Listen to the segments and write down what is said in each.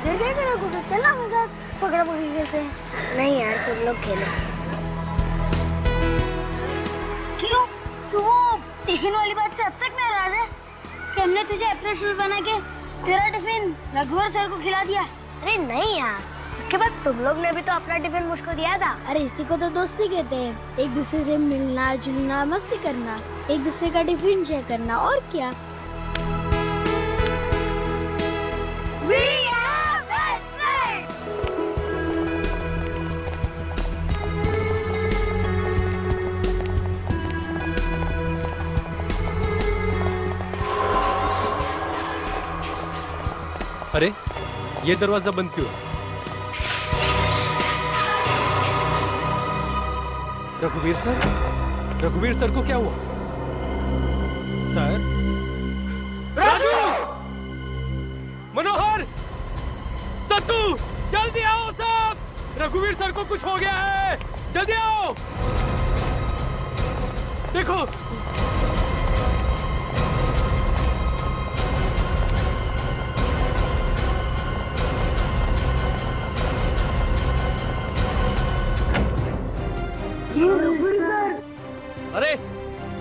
Cricket क्या करोगे? चलना मेरे साथ पकड़ा पकड़ी खेलते हैं। नहीं यार, तुम लोग खेलो। क्यों? तू वो टिफिन वाली बात से अब तक नाराज है कि हमने तुझे अपना शूल बना के तेरा टिफिन रघुवर सर को खिला दिया? अरे नहीं यार, उसके बाद तुम लोग ने भी तो अपना टिफिन मुझको दिया था। अरे इसी को तो दोस्ती कहते हैं, एक दूसरे से मिलना जुलना, मस्ती करना, एक दूसरे का टिफिन शेयर करना, और क्या। अरे ये दरवाजा बंद क्यों? रघुवीर सर, रघुवीर सर को क्या हुआ? सर? राजू! मनोहर! सत्तू! जल्दी आओ सब! रघुवीर सर को कुछ हो गया है! जल्दी आओ! देखो! अरे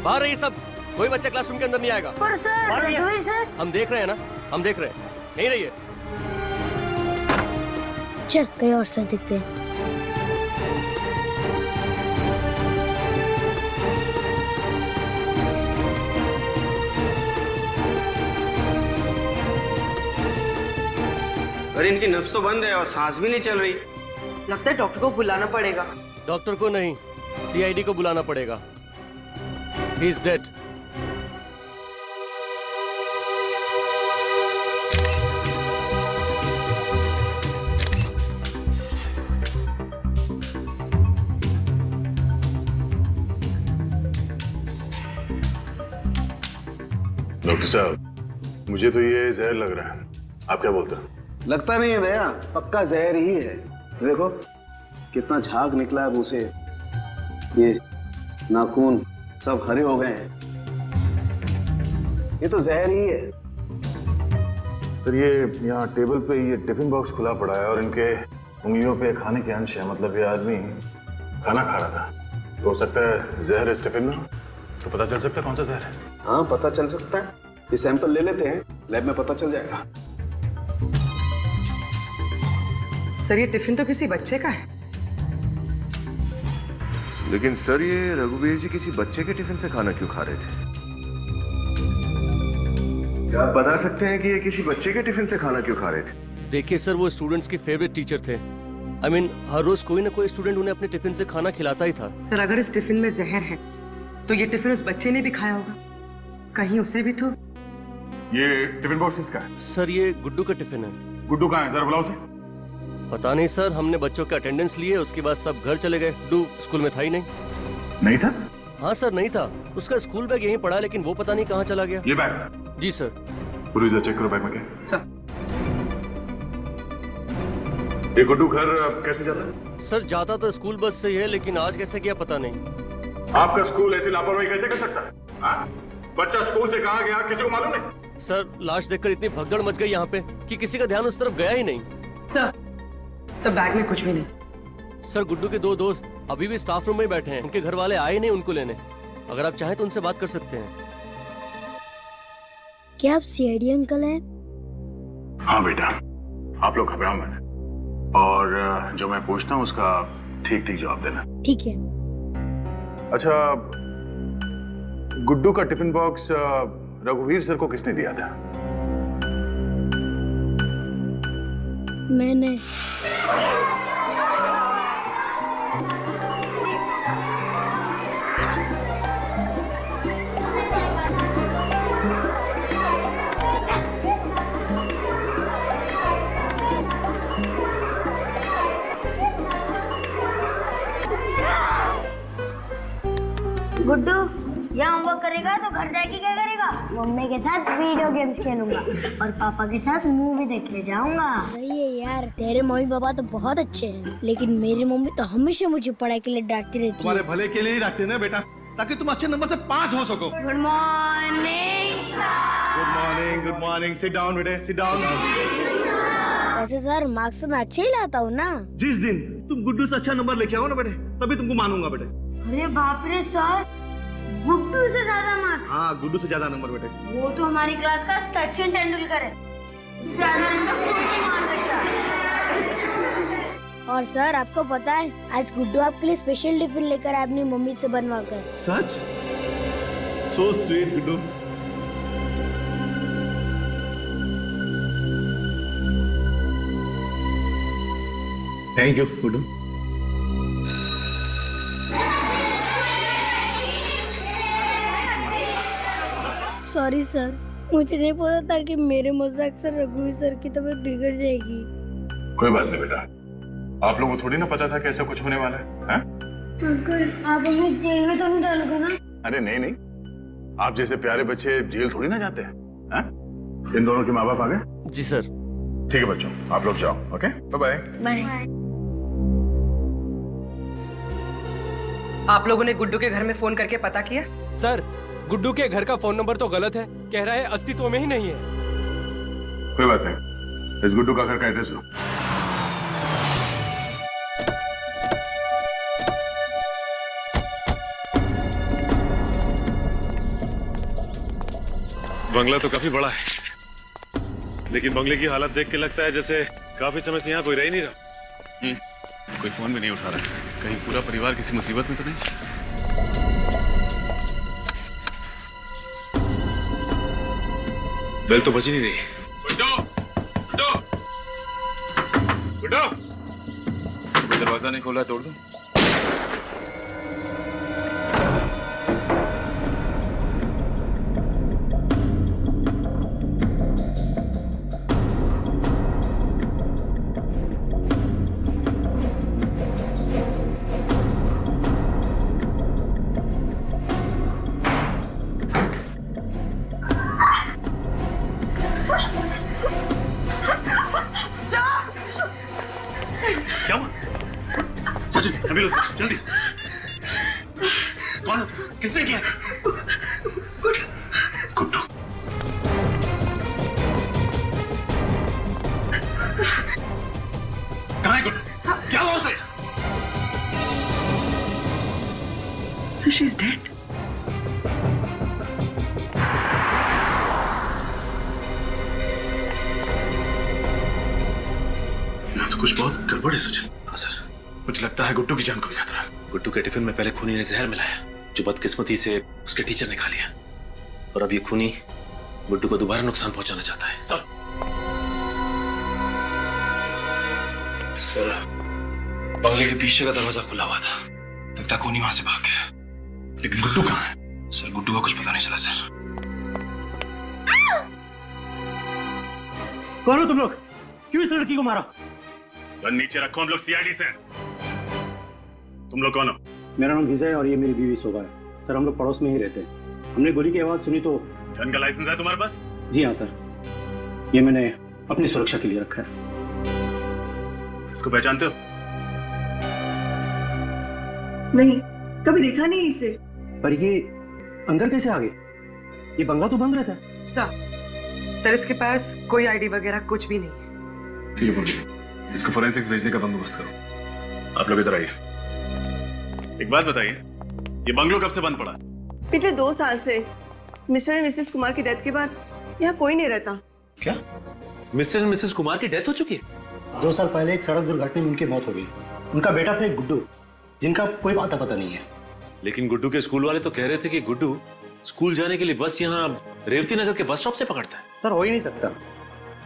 बाहर रहिए सब, कोई बच्चा क्लासरूम के अंदर नहीं आएगा। पर सर, हम देख रहे हैं ना, हम देख रहे हैं, नहीं रहिए। चल कहीं और से दिखते हैं। अरे इनकी नब्ज तो बंद है और सांस भी नहीं चल रही। लगता है डॉक्टर को बुलाना पड़ेगा। डॉक्टर को नहीं, सीआईडी को बुलाना पड़ेगा। He is dead. डॉक्टर साहब, मुझे तो ये जहर लग रहा है, आप क्या बोलते हैं? लगता नहीं है दया, पक्का जहर ही है। देखो कितना झाग निकला है मुंह से, ये नाखून सब हरे हो गए हैं। ये तो जहर ही है। सर ये यहाँ टेबल पे ये टिफिन बॉक्स खुला पड़ा है और इनके उंगलियों पे खाने के अंश है, मतलब ये आदमी खाना खा रहा था। तो हो सकता है जहर है इस टिफिन में, तो पता चल सकता है कौन सा जहर है। हाँ पता चल सकता है, ये सैंपल ले लेते हैं, लैब में पता चल जाएगा। सर ये टिफिन तो किसी बच्चे का है। लेकिन सर ये रघुवीर जी किसी बच्चे के टिफिन से खाना क्यों खा रहे थे? क्या आप बता सकते हैं कि ये किसी बच्चे के टिफिन से खाना क्यों खा रहे थे? देखिए सर, वो स्टूडेंट्स के फेवरेट टीचर थे। I mean, हर रोज कोई ना कोई स्टूडेंट उन्हें अपने टिफिन से खाना खिलाता ही था। सर अगर इस टिफिन में जहर है तो ये टिफिन उस बच्चे ने भी खाया होगा, कहीं उसे भी तो। ये टिफिन बॉक्स किसका है? सर ये गुड्डू का टिफिन है। गुड्डू कहाँ है, जरा बुलाओ उसे। पता नहीं सर, हमने बच्चों के अटेंडेंस लिए, उसके बाद सब घर चले गए। गुड्डू स्कूल में था ही नहीं। नहीं था? हाँ सर नहीं था, उसका स्कूल बैग यहीं पड़ा, लेकिन वो पता नहीं कहाँ चला गया। ये बैग? जी सर। पूरी चेक करो बैग में क्या। सर ये गुड्डू घर कैसे जाता है? सर जाता तो स्कूल बस से ही है, लेकिन आज कैसे गया पता नहीं। आपका स्कूल ऐसी लापरवाही कैसे कर सकता है? हाँ? बच्चा स्कूल से कहाँ गया किसी को मालूम नहीं? सर लाश देखकर इतनी भगदड़ मच गई यहाँ पे कि किसी का ध्यान उस तरफ गया ही नहीं। सर बैग में कुछ भी नहीं। सर गुड्डू के दो दोस्त अभी भी स्टाफ रूम में बैठे हैं, उनके घर वाले आए नहीं उनको लेने। अगर आप चाहें तो उनसे बात कर सकते हैं। क्या आप सीआईडी अंकल हैं? हाँ बेटा, आप लोग घबराओ मत, और जो मैं पूछता हूँ उसका ठीक ठीक जवाब देना। ठीक है। अच्छा, गुड्डू का टिफिन बॉक्स रघुवीर सर को किसने दिया था? मैंने। गुड्डू यहाँ होमवर्क करेगा तो घर जाके क्या करेगा? मम्मी के साथ वीडियो गेम्स खेलूंगा और पापा के साथ मूवी देखने जाऊंगा। सही है यार, तेरे मम्मी पापा तो बहुत अच्छे हैं, लेकिन मेरी मम्मी तो हमेशा मुझे पढ़ाई के लिए डांटती रहती है। तुम्हारे भले के लिए ही डांटते ना बेटा, ताकि तुम अच्छे नंबर से पास हो सको। Good morning. Good morning, good morning. Sit down बेटे, सिट डाउन। वैसे सर मार्क्स मैं अच्छे ही लाता हूँ ना। जिस दिन तुम गुड्डू से अच्छा नंबर लेके आओ ना बेटे, तभी तुमको मानूंगा बेटे। अरे बाप रे सर, गुड्डू से ज्यादा मार्क्स? हाँ, गुड्डू से ज्यादा नंबर बेटे। वो तो हमारी क्लास का सचिन तेंदुलकर है, उससे ज्यादा नंबर कोई नहीं मान सकता। और सर आपको पता है, आज गुड्डू आपके लिए स्पेशल टिफिन लेकर आया अपनी मम्मी से बनवा कर। सच? So sweet Guddu. Thank you Guddu. Sorry sir, मुझे नहीं पता था कि मेरे मजाक से रघुवीर सर की तबीयत बिगड़ जाएगी। कोई बात नहीं बेटा, आप लोगों को थोड़ी ना पता था कि ऐसा कुछ होने वाला है, हैं? अंकल आप हमें जेल में तो नहीं डालोगे ना? अरे नहीं नहीं, आप जैसे प्यारे बच्चे जेल थोड़ी ना जाते हैं, हैं? इन दोनों के माँ बाप आ गए? जी सर। ठीक है बच्चों, आप लोग जाओ। Okay, bye bye. बाय। आप लोगों ने गुड्डू के घर में फोन करके पता किया? सर, गुड्डू के घर का फोन नंबर तो गलत है, कह रहा है अस्तित्व में ही नहीं है। कोई बात नहीं, इस गुड्डू का घर का एड्रेस लो। बंगला तो काफी बड़ा है, लेकिन बंगले की हालत देख के लगता है जैसे काफी समय से यहाँ कोई रह ही नहीं रहा। कोई फोन भी नहीं उठा रहा है, कहीं पूरा परिवार किसी मुसीबत में तो नहीं? बेल तो बज ही नहीं रही। गुड्डू, गुड्डू, गुड्डू, कोई दरवाजा नहीं खोला, तोड़ दूं? क्या हुआ? सचिन, एम्बुलेंस जल्दी। कौन? किसने किया? गुड्डू। कहाँ है गुड्डू? क्या हुआ उसे? So she's dead. तो कुछ बहुत गड़बड़ है सचिन। हाँ सर, मुझे लगता है गुड्डू की जान को भी खतरा है। गुड्डू के टिफिन में पहले खूनी ने जहर मिलाया, जो बदकिस्मती से उसके टीचर ने खा लिया, और अब ये खूनी गुड्डू को दोबारा नुकसान पहुंचाना चाहता है। सर, बंगले के पीछे का दरवाजा खुला हुआ था, लगता खूनी वहां से भाग गया। लेकिन गुड्डू कहाँ है? सर, गुड्डू का कुछ पता नहीं चला सर। कौन हो तुम लोग? क्यों इस लड़की को मारा? गन नीचे रखो, हम लोग सीआईडी से हैं। तुम लोग कौन हो? मेरा नाम विजय और ये मेरी बीवी शोभा है। सर हम लोग पड़ोस में ही रहते हैं। हमने गोली की आवाज सुनी तो। गन का लाइसेंस है तुम्हारे पास? जी हाँ सर, ये मैंने अपनी सुरक्षा के लिए रखा है। इसको पहचानते हो? नहीं, कभी देखा नहीं इसे। पर ये अंदर कैसे आ गए? ये बंगला तो बंद रहता है। सर इसके पास कोई आईडी वगैरह कुछ भी नहीं है। ठीक है पुलिस, इसको फोरेंसिक्स भेजने का बंदोबस्त करो। आप लोग इधर आइए। एक बात बताइए, ये बंगलो कब से बंद पड़ा? पिछले 2 साल से मिस्टर एंड मिसेस कुमार की डेथ के बाद यहाँ कोई नहीं रहता। क्या मिस्टर एंड मिसेस कुमार की डेथ हो चुकी है? 2 साल पहले एक सड़क दुर्घटना में उनकी मौत हो गई। उनका बेटा था एक गुड्डू, जिनका कोई आता पता नहीं है। लेकिन गुड्डू के स्कूल वाले तो कह रहे थे कि गुड्डू स्कूल जाने के लिए बस यहाँ रेवती नगर के बस स्टॉप से पकड़ता है। सर हो ही नहीं सकता।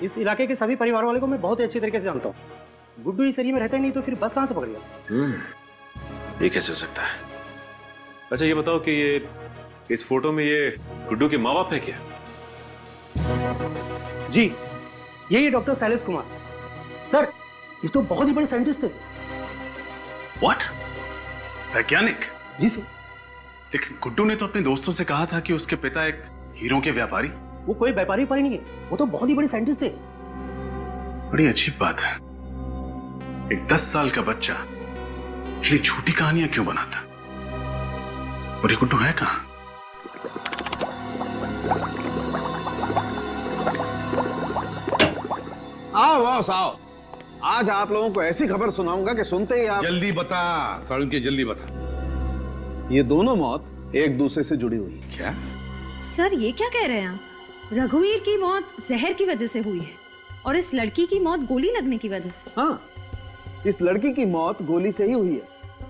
इस इलाके के सभी परिवार वाले को मैं बहुत ही अच्छी तरीके से जानता हूँ। गुड्डू इस एरिया में रहता ही नहीं तो फिर बस कहाँ से पकड़ेगा? ये कैसे हो सकता है? अच्छा ये बताओ कि ये इस फोटो में ये गुड्डू के माँ बाप है क्या? जी, यही डॉक्टर शैलेश कुमार। सर ये तो बहुत ही बड़े साइंटिस्ट थे। व्हाट? वैज्ञानिक? जी सर। लेकिन गुड्डू ने तो अपने दोस्तों से कहा था कि उसके पिता एक हीरो के व्यापारी। वो कोई व्यापारी पर नहीं है, वो तो बहुत ही बड़े साइंटिस्ट थे। बड़ी अच्छी बात है। एक 10 साल का बच्चा इतनी झूठी कहानियां क्यों बनाता? और ये गुड्डू है कहां? आओ बॉस आओ। आज आप लोगों को ऐसी खबर सुनाऊंगा कि सुनते ही आप जल्दी बता सारुण के, जल्दी बता। ये दोनों मौत एक दूसरे से जुड़ी हुई है। क्या? सर ये क्या कह रहे हैं आप? रघुवीर की मौत जहर की वजह से हुई है और इस लड़की की मौत गोली लगने की वजह से। हाँ, इस लड़की की मौत गोली से ही हुई है,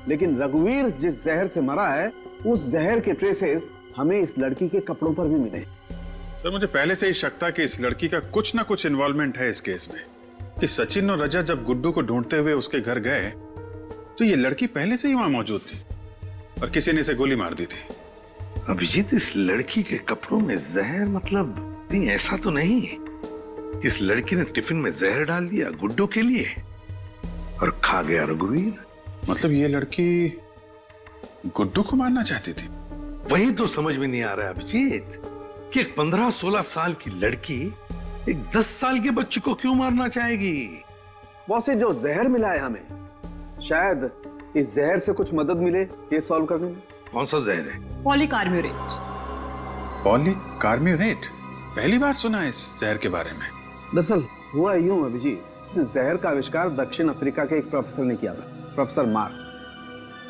लेकिन रघुवीर जिस जहर से मरा है उस जहर के ट्रेसेस हमें इस लड़की के कपड़ों पर भी मिले। सर मुझे पहले से ही शक था कि इस लड़की का कुछ ना कुछ इन्वॉल्वमेंट है इस केस में, कि सचिन और रजत जब गुड्डू को ढूंढते हुए उसके घर गए तो ये लड़की पहले से ही वहां मौजूद थी और किसी ने इसे गोली मार दी थी। अभिजीत, इस लड़की के कपड़ों में जहर, मतलब नहीं, ऐसा तो नहीं है। इस लड़की ने टिफिन में जहर डाल दिया गुड्डू के लिए और खा गया रघुवीर। मतलब ये लड़की गुड्डू को मारना चाहती थी? वही तो समझ में नहीं आ रहा है अभिजीत कि एक 15-16 साल की लड़की एक 10 साल के बच्चे को क्यों मारना चाहेगी। बॉस, जो जहर मिला है हमें, शायद इस जहर से कुछ मदद मिले केस सॉल्व करने में। कौन सा जहर है? पॉलीकार्ब्यूरेट। पॉलीकार्ब्यूरेट? पहली बार सुना है इस जहर के बारे में। दरअसल हुआ यूं अभिजीत, इस जहर का आविष्कार दक्षिण अफ्रीका के एक प्रोफेसर ने किया था, प्रोफेसर मार्क।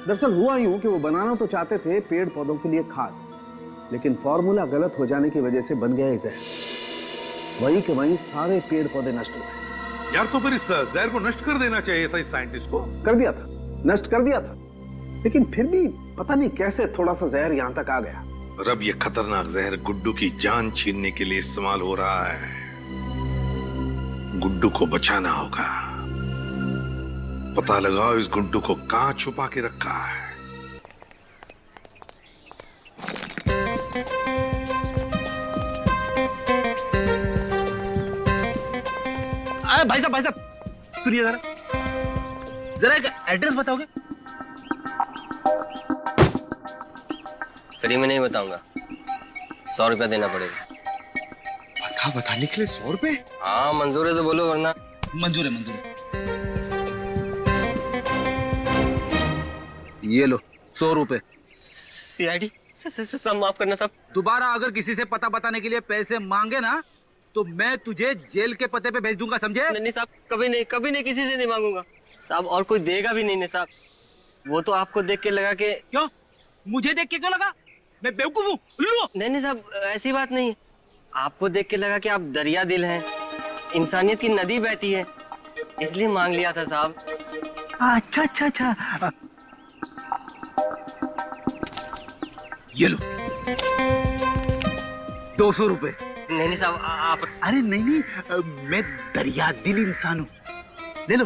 दरअसल हुआ यूं कि वो बनाना तो चाहते थे पेड़ पौधों के लिए खाद, लेकिन फॉर्मूला गलत हो जाने की वजह से बन गया ये जहर। वही के वहीं सारे पेड़ पौधे नष्ट हो गए। यार तो फिर इस जहर को नष्ट कर देना चाहिए था इस साइंटिस्ट को। कर दिया था, नष्ट कर दिया था, लेकिन फिर भी पता नहीं कैसे थोड़ा सा जहर यहां तक आ गया। और अब ये खतरनाक जहर गुड्डू की जान छीनने के लिए इस्तेमाल हो रहा है। गुड्डू को बचाना होगा। पता लगाओ इस गुड्डू को कहां छुपा के रखा है। भाई साहब सुनिए जरा एक एड्रेस बताओगे? फ्री में नहीं बताऊंगा, 100 रुपया देना पड़ेगा। बताने के लिए 100 रुपए? हाँ मंजूर है तो बोलो, वरना। मंजूर है। ये लो 100 रुपए। सीआईडी सब माफ करना साहब। दोबारा अगर किसी से पता बताने के लिए पैसे मांगे ना तो मैं तुझे जेल के पते पे भेज दूंगा, समझे? नहीं साहब, कभी नहीं किसी से नहीं मांगूंगा साहब, और कोई देगा भी नहीं साहब। वो तो आपको देख के लगा कि। क्यों? मुझे देख के क्यों लगा? मैं बेवकूफ हूँ? नहीं साहब, ऐसी बात नहीं। आपको देख के लगा कि आप दरिया दिल हैं, इंसानियत की नदी बहती है, इसलिए मांग लिया था साहब। अच्छा। ये लो 200 रुपए। नहीं साहब, आप। अरे नहीं, मैं दरिया दिल इंसान हूँ। ले लो।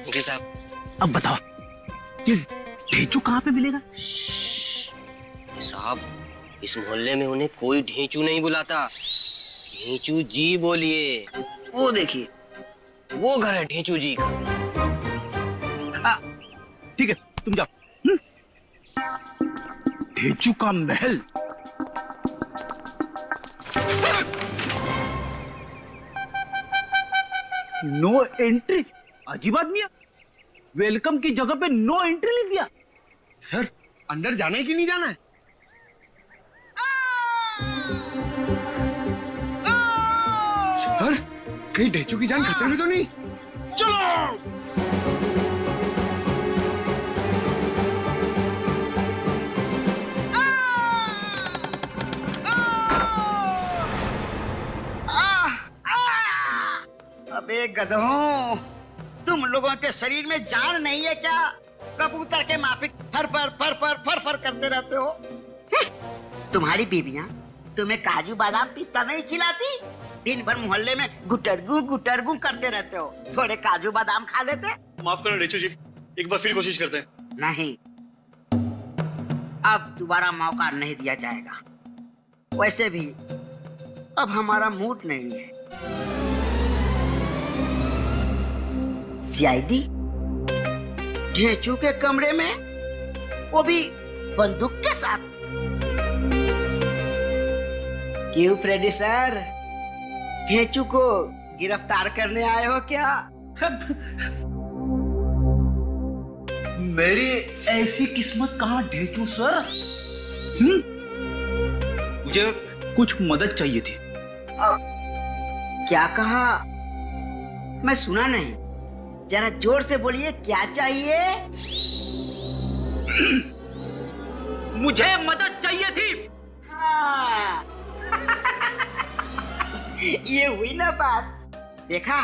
जी साहब। अब बताओ ये ढेंचू कहाँ पे मिलेगा? साहब, इस मोहल्ले में उन्हें कोई ढेंचू नहीं बुलाता, ढेंचू जी बोलिए। वो देखिए, वो घर है ढेंचू जी का। ठीक है, तुम जाओ। ढेंचू का महल। No entry. अजीब आदमी है, वेलकम की जगह पे नो एंट्री लिख दिया। सर, अंदर जाना है कि नहीं जाना है? सर, कहीं ढेंचू की जान खतरे में तो नहीं? चलो। अबे गधों, तुम लोगों के शरीर में जान नहीं है क्या? कबूतर के माफिक फर फर करते रहते हो। तुम्हारी बीवियां तुम्हें काजू बादाम पिस्ता नहीं खिलाती? दिन भर मोहल्ले में गुटरगू करते रहते हो। थोड़े काजू बादाम खा लेते? माफ करना रेचू जी, एक बार फिर कोशिश करते हैं। नहीं, अब दोबारा मौका नहीं दिया जाएगा। वैसे भी अब हमारा मूड नहीं है। सीआईडी ढेंचू के कमरे में, वो भी बंदूक के साथ। क्यों फ्रेडी सर, ढेंचू को गिरफ्तार करने आए हो क्या? मेरी ऐसी किस्मत कहाँ ढेंचू सर। मुझे कुछ मदद चाहिए थी। क्या कहा? मैं सुना नहीं, जरा जोर से बोलिए, क्या चाहिए? मुझे मदद चाहिए थी। हाँ। ये हुई ना बात। देखा,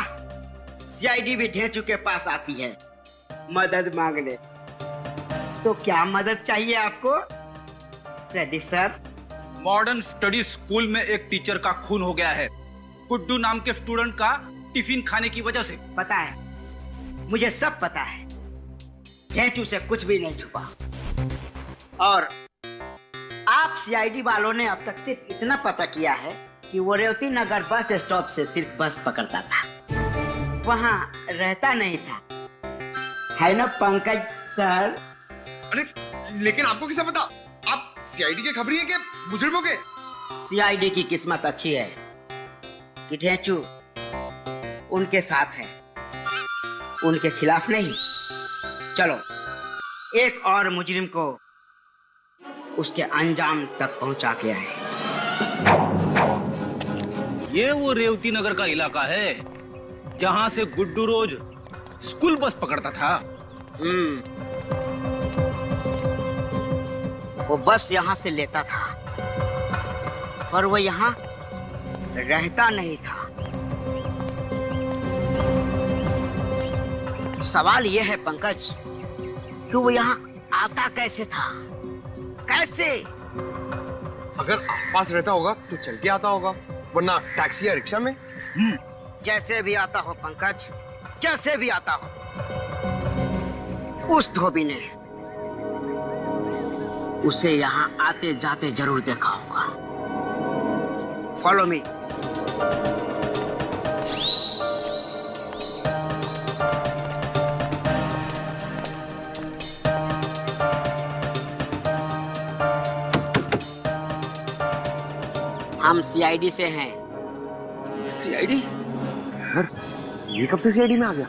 सीआईडी भी ढेंचू के पास आती है मदद मांगने। तो क्या मदद चाहिए आपको Reddy sir? Modern study school में एक टीचर का खून हो गया है, गुड्डू नाम के स्टूडेंट का टिफिन खाने की वजह से। पता है, मुझे सब पता है। ढेंचू से कुछ भी नहीं छुपा। और आप सीआईडी वालों ने अब तक सिर्फ इतना पता किया है कि वो रेवती नगर बस स्टॉप से सिर्फ बस पकड़ता था, वहां रहता नहीं था, है ना पंकज सर? अरे लेकिन आपको कैसे पता? आप सीआईडी के खबरी हैं क्या मुजरिमों के? सीआईडी की किस्मत अच्छी है कि ढेंचू उनके साथ है, उनके खिलाफ नहीं। चलो, एक और मुजरिम को उसके अंजाम तक पहुंचा के आए। ये वो रेवती नगर का इलाका है जहां से गुड्डू रोज स्कूल बस पकड़ता था। वो बस यहाँ से लेता था, पर वो यहाँ रहता नहीं था। सवाल ये है पंकज कि वो यहाँ आता कैसे था? कैसे? अगर आसपास रहता होगा तो चल के आता होगा, वरना टैक्सी या रिक्शा में। जैसे भी आता हो पंकज, जैसे भी आता हो, उस धोबी ने उसे यहाँ आते जाते जरूर देखा होगा। Follow me. हम सीआईडी से हैं। सीआईडी? सर, ये कब से सीआईडी में आ गया?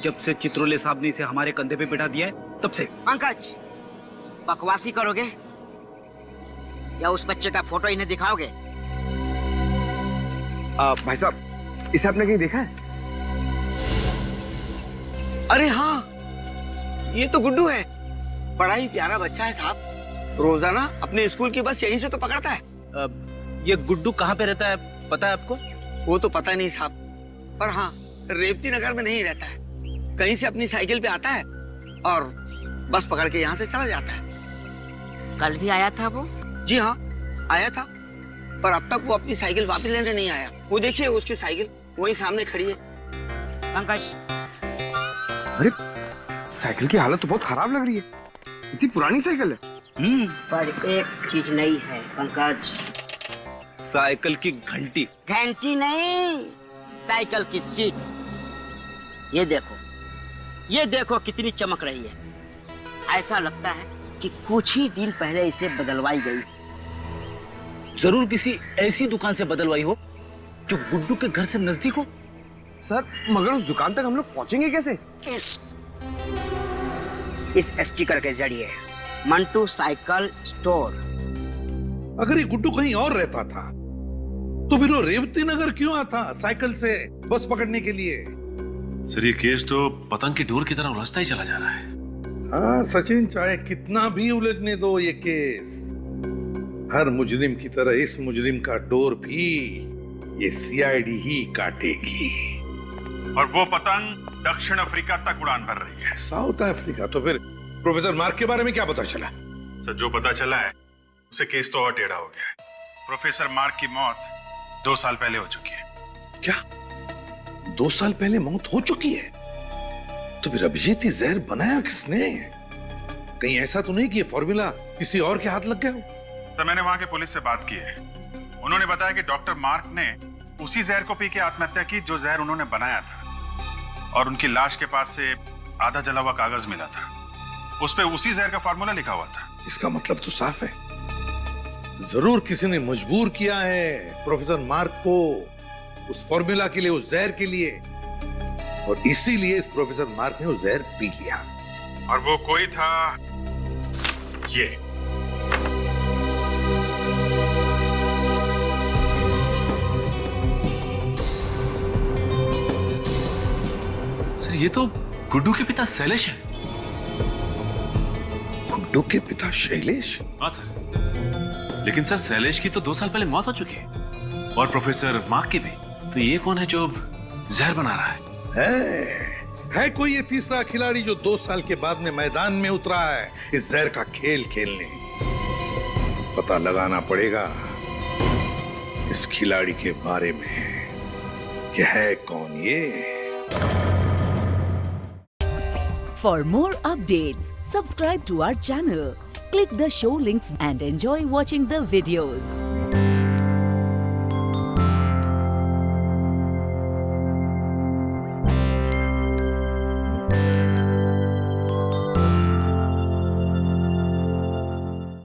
जब से चित्रोले साहब ने इसे हमारे कंधे पे बिठा दिया है तब से। पंकज, बकवासी करोगे या उस बच्चे का फोटो इन्हें दिखाओगे? भाई साहब, इसे आपने कहीं देखा है? अरे हाँ, ये तो गुड्डू है। बड़ा ही प्यारा बच्चा है साहब। रोजाना अपने स्कूल की बस यहीं से तो पकड़ता है। ये गुड्डू कहाँ पे रहता है पता है आपको? वो तो पता नहीं साहब, पर हाँ, रेवती नगर में नहीं रहता है। कहीं से अपनी साइकिल पे आता है और बस पकड़ के यहाँ से चला जाता है। कल भी आया था वो? जी हाँ, आया था, पर अब तक वो अपनी साइकिल वापस लेने नहीं आया। वो देखिए, उसकी साइकिल वहीं सामने खड़ी है। पंकज, अरे साइकिल की हालत तो बहुत खराब लग रही है। इतनी पुरानी साइकिल है। पर एक चीज नहीं है पंकज। साइकिल की घंटी। घंटी नहीं, साइकिल की सीट। ये देखो कितनी चमक रही है। ऐसा लगता है कि कुछ ही दिन पहले इसे बदलवाई गई। जरूर किसी ऐसी दुकान से बदलवाई हो जो गुड्डू के घर से नजदीक हो। सर, मगर उस दुकान तक हम लोग पहुंचेंगे कैसे? इस स्टिकर के जरिए, मंटू साइकिल स्टोर। अगर ये गुड्डू कहीं और रहता था तो फिर वो रेवती नगर क्यों आता साइकिल से बस पकड़ने के लिए? सर, ये केस तो पतंग की डोर की तरह उलझता ही चला जा रहा है। हाँ सचिन, चाहे कितना भी उलझने दो ये केस, हर मुजरिम की तरह इस मुजरिम का डोर भी ये सीआईडी ही काटेगी। और वो पतंग दक्षिण अफ्रीका तक उड़ान भर रही है। South Africa? तो फिर प्रोफेसर मार्क के बारे में क्या पता चला? सर, जो पता चला है उससे केस तो और टेढ़ा हो गया है। प्रोफेसर मार्क की मौत 2 साल पहले हो चुकी है। क्या 2 साल पहले मौत हो चुकी है? तो फिर अभिजीत ही जहर बनाया किसने? कहीं ऐसा तो नहीं कि ये फॉर्मूला किसी और के हाथ लग गया हो? तो मैंने वहां के पुलिस से बात की है। उन्होंने बताया कि डॉक्टर मार्क ने उसी जहर को पी के आत्महत्या की जो जहर उन्होंने बनाया था, और उनकी लाश के पास से आधा जला हुआ कागज मिला था। उस पे उसी जहर का फार्मूला लिखा हुआ था। इसका मतलब तो साफ है, जरूर किसी ने मजबूर किया है प्रोफेसर मार्क को उस फॉर्मूला के लिए, उस जहर के लिए, और इसीलिए इस प्रोफेसर मार्क ने वो जहर पी लिया। और वो कोई था ये। ये तो गुड्डू के पिता शैलेश है। गुड्डू के पिता शैलेश? हाँ सर, लेकिन सर शैलेश की तो 2 साल पहले मौत हो चुकी है और प्रोफेसर मार्क की भी। तो ये कौन है जो जहर बना रहा है कोई ये तीसरा खिलाड़ी जो 2 साल के बाद में मैदान में उतरा है इस जहर का खेल खेलने? पता लगाना पड़ेगा इस खिलाड़ी के बारे में कि है कौन ये। For more updates, subscribe to our channel, click the show links and enjoy watching the videos.